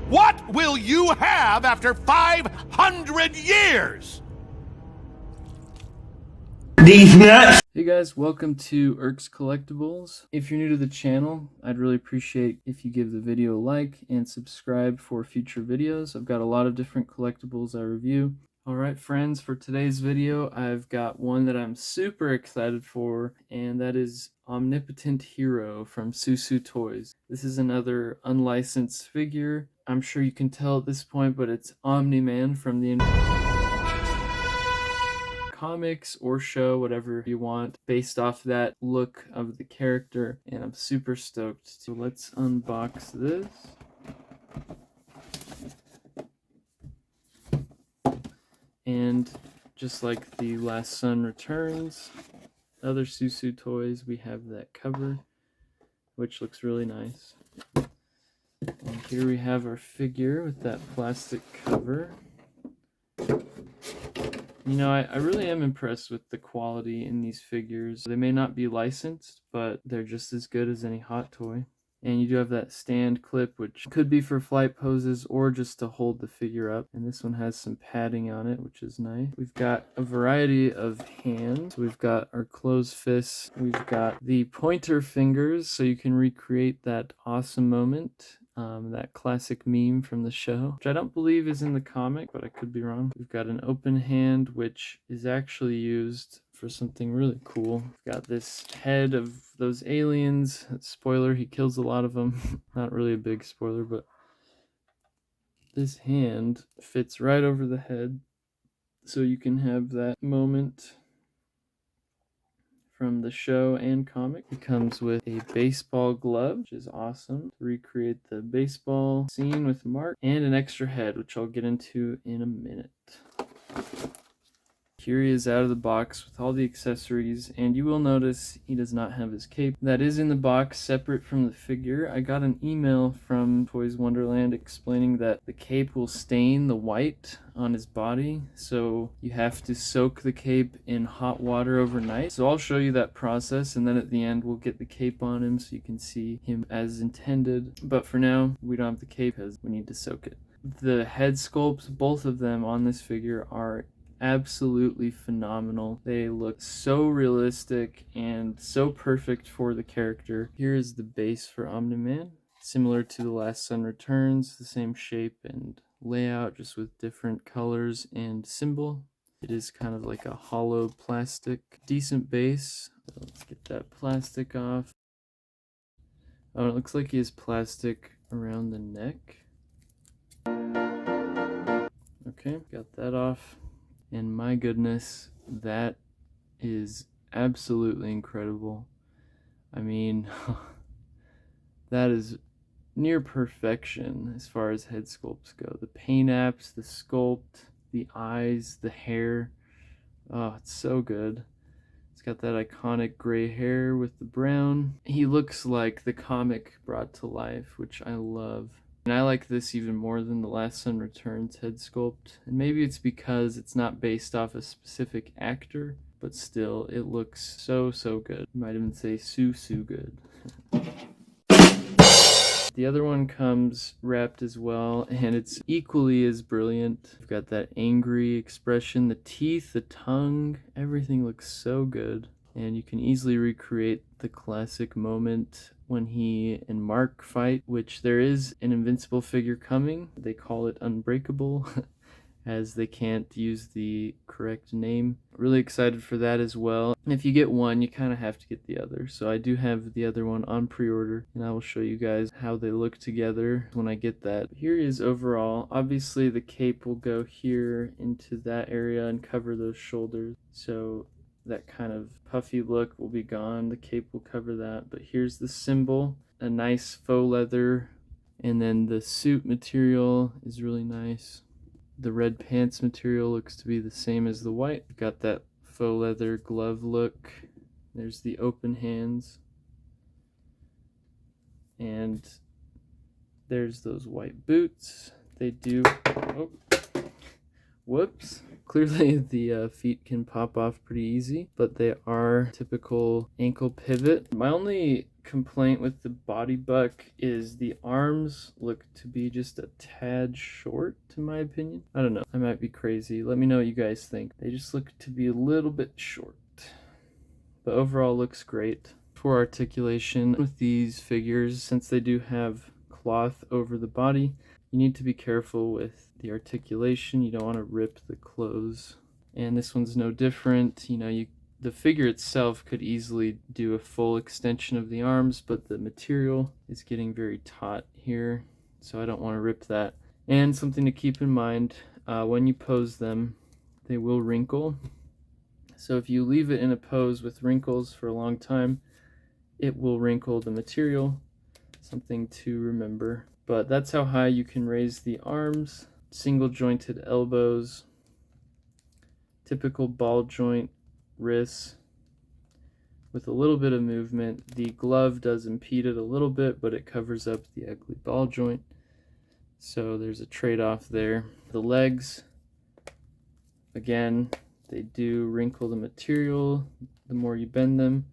What will you have after 500 years? These nuts! Hey guys, welcome to Irks Collectibles. If you're new to the channel, I'd really appreciate if you give the video a like and subscribe for future videos. I've got a lot of different collectibles I review. Alright friends, for today's video, I've got one that I'm super excited for, and that is Omnipotent Hero from SooSoo Toys. This is another unlicensed figure. I'm sure you can tell at this point, but it's Omni-Man from the comics or show, whatever you want, based off that look of the character, and I'm super stoked. So let's unbox this. And just like the Last Sun Returns, other SooSoo Toys, we have that cover, which looks really nice. And here we have our figure with that plastic cover. You know, I really am impressed with the quality in these figures. They may not be licensed, but they're just as good as any hot toy. And you do have that stand clip, which could be for flight poses or just to hold the figure up. And this one has some padding on it, which is nice. We've got a variety of hands. We've got our closed fists. We've got the pointer fingers, so you can recreate that awesome moment. That classic meme from the show, which I don't believe is in the comic, but I could be wrong. We've got an open hand, which is actually used for something really cool. We've got this head of those aliens. Spoiler, he kills a lot of them. Not really a big spoiler, but this hand fits right over the head, so you can have that moment from the show and comic. It comes with a baseball glove, which is awesome. Recreate the baseball scene with Mark, and an extra head, which I'll get into in a minute. Here he is out of the box with all the accessories, and you will notice he does not have his cape. That is in the box separate from the figure. I got an email from Toys Wonderland explaining that the cape will stain the white on his body, so you have to soak the cape in hot water overnight. So I'll show you that process, and then at the end we'll get the cape on him so you can see him as intended. But for now, we don't have the cape because we need to soak it. The head sculpts, both of them on this figure, are absolutely phenomenal. They look so realistic and so perfect for the character. Here is the base for Omni-Man, similar to the Last Sun Returns, the same shape and layout, just with different colors and symbol. It is kind of like a hollow plastic, decent base. So let's get that plastic off. Oh, it looks like he has plastic around the neck. Okay, got that off. And my goodness, that is absolutely incredible. I mean, that is near perfection as far as head sculpts go. The paint apps, the sculpt, the eyes, the hair. Oh, it's so good. It's got that iconic gray hair with the brown. He looks like the comic brought to life, which I love. And I like this even more than the Last Sun Returns head sculpt. And maybe it's because it's not based off a specific actor, but still, it looks so, so good. You might even say SooSoo good. The other one comes wrapped as well, and it's equally as brilliant. You've got that angry expression, the teeth, the tongue, everything looks so good. And you can easily recreate the classic moment when he and Mark fight, which there is an invincible figure coming. They call it Unbreakable, as they can't use the correct name. Really excited for that as well. And if you get one, you kind of have to get the other. So I do have the other one on pre-order, and I will show you guys how they look together when I get that. Here is overall. Obviously the cape will go here into that area and cover those shoulders. So that kind of puffy look will be gone. The cape will cover that. But here's the symbol, a nice faux leather, and then the suit material is really nice. The red pants material looks to be the same as the white. We've got that faux leather glove look. There's the open hands. And there's those white boots. They do Whoops. Clearly the feet can pop off pretty easy, but they are typical ankle pivot. My only complaint with the body buck is the arms look to be just a tad short, in my opinion. I don't know. I might be crazy. Let me know what you guys think. They just look to be a little bit short. But overall looks great. For articulation with these figures, since they do have cloth over the body, you need to be careful with the articulation. You don't want to rip the clothes. And this one's no different. You know, the figure itself could easily do a full extension of the arms, but the material is getting very taut here, so I don't want to rip that. And something to keep in mind, when you pose them, they will wrinkle. So if you leave it in a pose with wrinkles for a long time, it will wrinkle the material. Something to remember. But that's how high you can raise the arms. Single jointed elbows, typical ball joint wrists with a little bit of movement. The glove does impede it a little bit, but it covers up the ugly ball joint. So there's a trade-off there. The legs, again, they do wrinkle the material the more you bend them,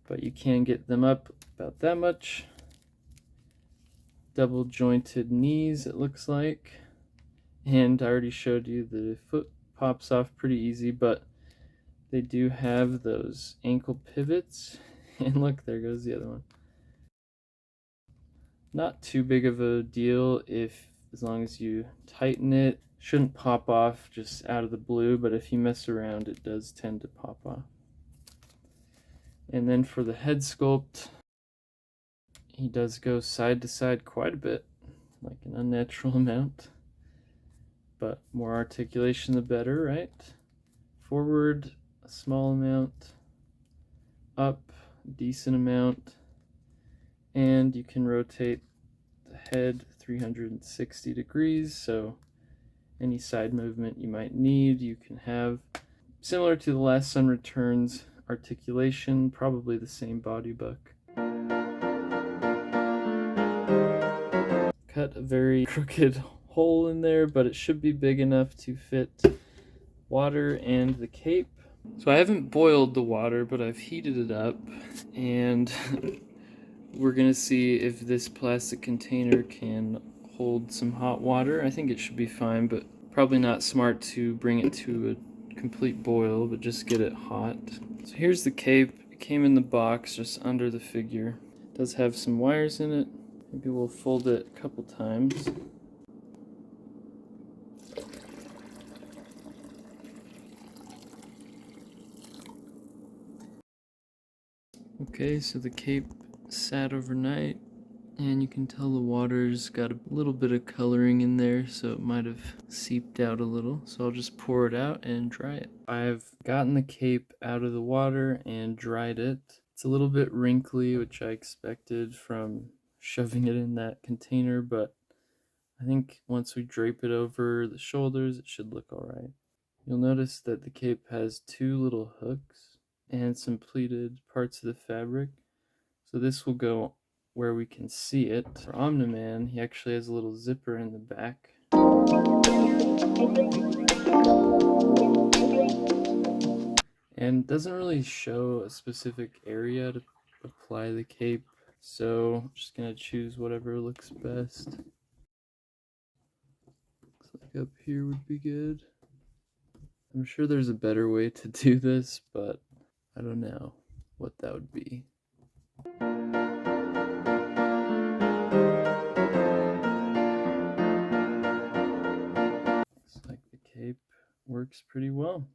but you can get them up about that much. Double jointed knees, it looks like. And I already showed you the foot pops off pretty easy, but they do have those ankle pivots. And look, there goes the other one. Not too big of a deal as long as you tighten it. Shouldn't pop off just out of the blue, but if you mess around, it does tend to pop off. And then for the head sculpt, he does go side to side quite a bit, like an unnatural amount. But more articulation the better, right? Forward, a small amount. Up, a decent amount. And you can rotate the head 360 degrees, so any side movement you might need, you can have. Similar to The Last Sun Returns articulation, probably the same body buck. Cut a very crooked hole in there, but it should be big enough to fit water and the cape. So I haven't boiled the water, but I've heated it up, and we're gonna see if this plastic container can hold some hot water. I think it should be fine, but probably not smart to bring it to a complete boil, but just get it hot. So here's the cape. It came in the box just under the figure. It does have some wires in it. Maybe we'll fold it a couple times. Okay, so the cape sat overnight, and you can tell the water's got a little bit of coloring in there, so it might have seeped out a little. So I'll just pour it out and dry it. I've gotten the cape out of the water and dried it. It's a little bit wrinkly, which I expected from shoving it in that container, but I think once we drape it over the shoulders, it should look alright. You'll notice that the cape has two little hooks and some pleated parts of the fabric. So this will go where we can see it. For Omni-Man, he actually has a little zipper in the back. And doesn't really show a specific area to apply the cape, so I'm just gonna choose whatever looks best. Looks like up here would be good. I'm sure there's a better way to do this, but I don't know what that would be. Looks like the cape works pretty well.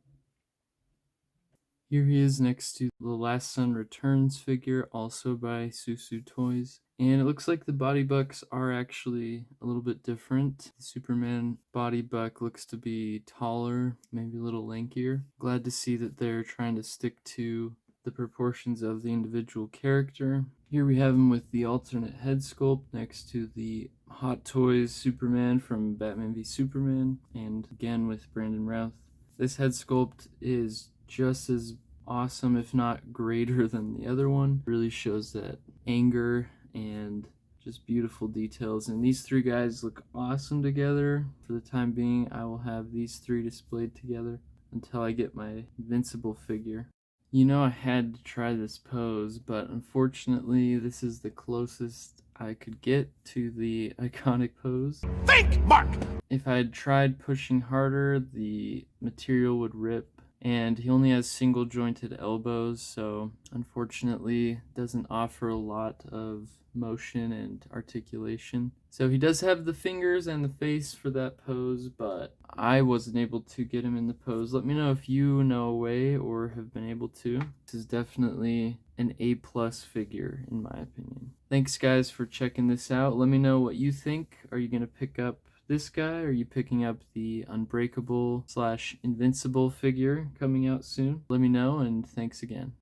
Here he is next to the Last Sun Returns figure, also by SooSoo Toys. And it looks like the body bucks are actually a little bit different. The Superman body buck looks to be taller, maybe a little lankier. Glad to see that they're trying to stick to the proportions of the individual character. Here we have him with the alternate head sculpt next to the Hot Toys Superman from Batman v Superman, and again with Brandon Routh. This head sculpt is just as awesome, if not greater, than the other one. Really shows that anger and Just beautiful details. And these three guys look awesome together. For the time being, I will have these three displayed together until I get my Invincible figure. You know, I had to try this pose, but unfortunately this is the closest I could get to the iconic pose. Think, Mark! If I had tried pushing harder, the material would rip, and he only has single jointed elbows, so unfortunately doesn't offer a lot of motion and articulation. So he does have the fingers and the face for that pose, but I wasn't able to get him in the pose. Let me know if you know a way or have been able to. This is definitely an A+ figure in my opinion. Thanks guys for checking this out. Let me know what you think. Are you gonna pick up this guy? Are you picking up the Unbreakable / Invincible figure coming out soon? Let me know, and thanks again.